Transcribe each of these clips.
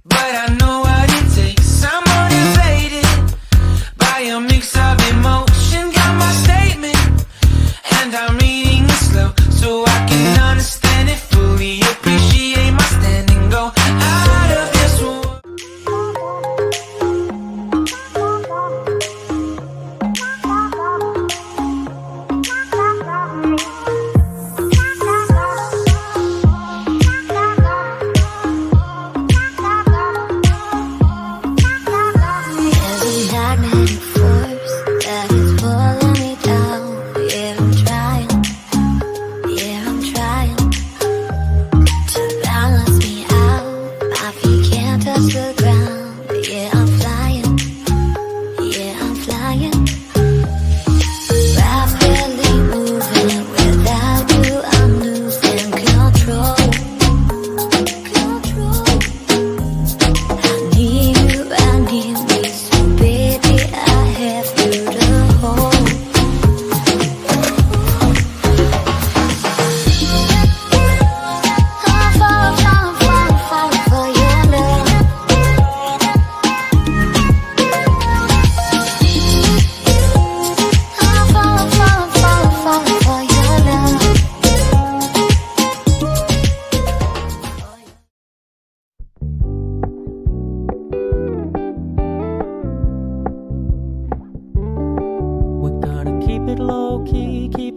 but I know what it takes. I'm motivated by a mix of emotion. Got my statement, and I'm reading it slow so I can understand it fully. Appreciate my stand and go out of this world.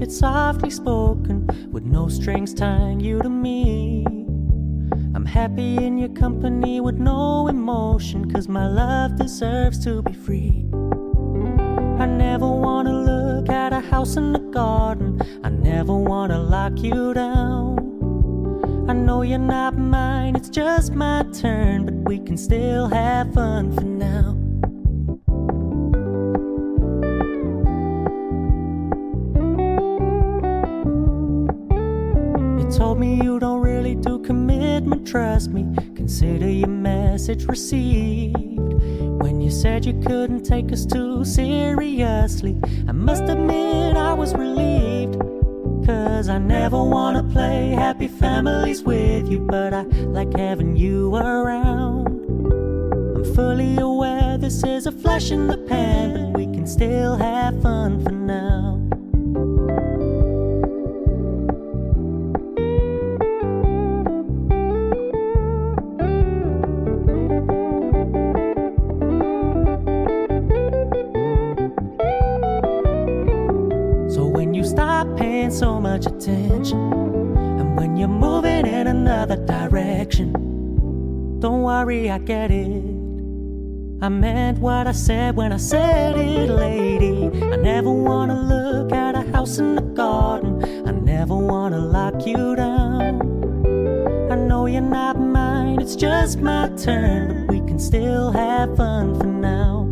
Softly spoken, with no strings tying you to me. I'm happy in your company with no emotion, 'cause my love deserves to be free. I never wanna look at a house in the garden, I never wanna lock you down. I know you're not mine, it's just my turn, but we can still have fun for now. Told me you don't really do commitment, trust me, consider your message received. When you said you couldn't take us too seriously, I must admit I was relieved. 'Cause I never wanna play happy families with you, but I like having you around. I'm fully aware this is a flash in the pan, but we can still have fun for now. So much attention, and when you're moving in another direction, don't worry, I get it. I meant what I said when I said it, lady. I never wanna look at a house in the garden, I never wanna lock you down. I know you're not mine, it's just my turn, but we can still have fun for now.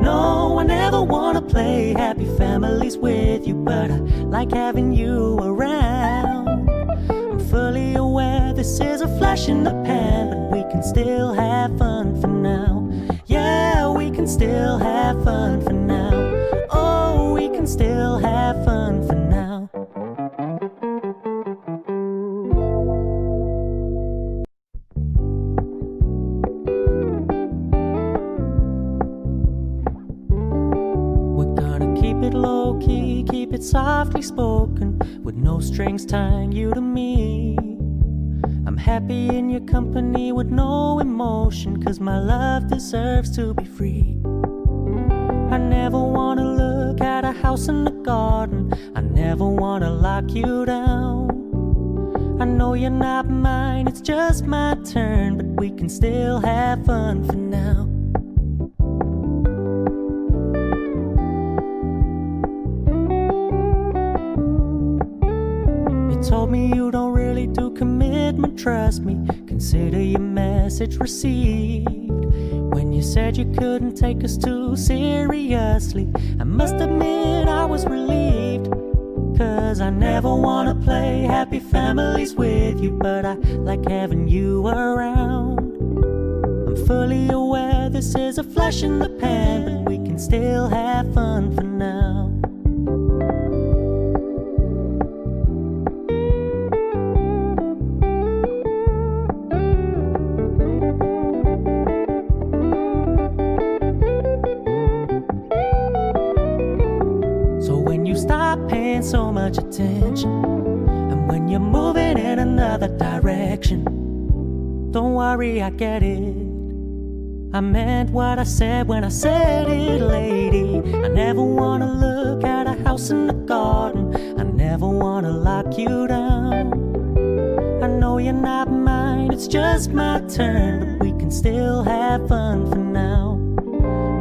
No, I never wanna play happy families with you, but I like having you around. I'm fully aware this is a flash in the pan, but we can still have fun for now. Yeah, we can still have fun for now. Oh, we can still have fun for now. Low-key, keep it softly spoken, with no strings tying you to me. I'm happy in your company with no emotion, 'cause my love deserves to be free. I never wanna look at a house in the garden, I never wanna lock you down. I know you're not mine, it's just my turn, but we can still have fun for now. Told me you don't really do commitment, trust me, consider your message received. When you said you couldn't take us too seriously, I must admit I was relieved. 'Cause I never wanna play happy families with you, but I like having you around. I'm fully aware this is a flash in the pan, but we can still have fun for now. much attention. And when you're moving in another direction, don't worry, I get it. I meant what I said when I said it, lady. I never wanna look at a house in the garden. I never wanna lock you down. I know you're not mine, it's just my turn, but we can still have fun for now.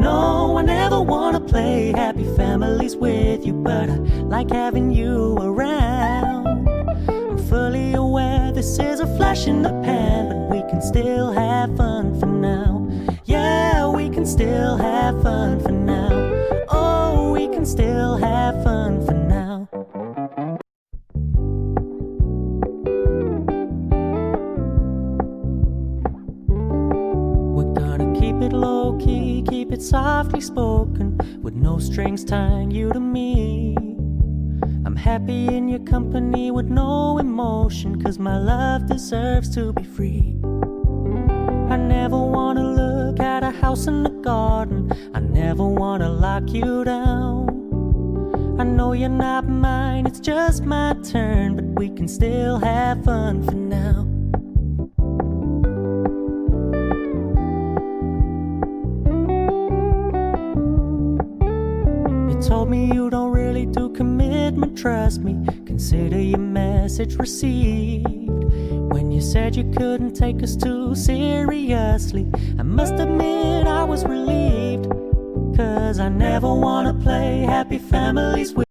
No, I never wanna play happy families with you, but I like having you around. I'm fully aware this is a flash in the pan, but we can still have fun for now. Yeah, we can still have fun for now. Oh, we can still have fun for now. We're gonna keep it low-key, keep it softly spoken, with no strings tying you to me. I'm happy in your company with no emotion, 'cause my love deserves to be free. I never wanna look at a house in the garden. I never wanna lock you down. I know you're not mine, it's just my turn, but we can still have fun for now. You told me you don't really do commitment, trust me. Consider your message received. When you said you couldn't take us too seriously, I must admit I was relieved, 'cause I never wanna play happy families with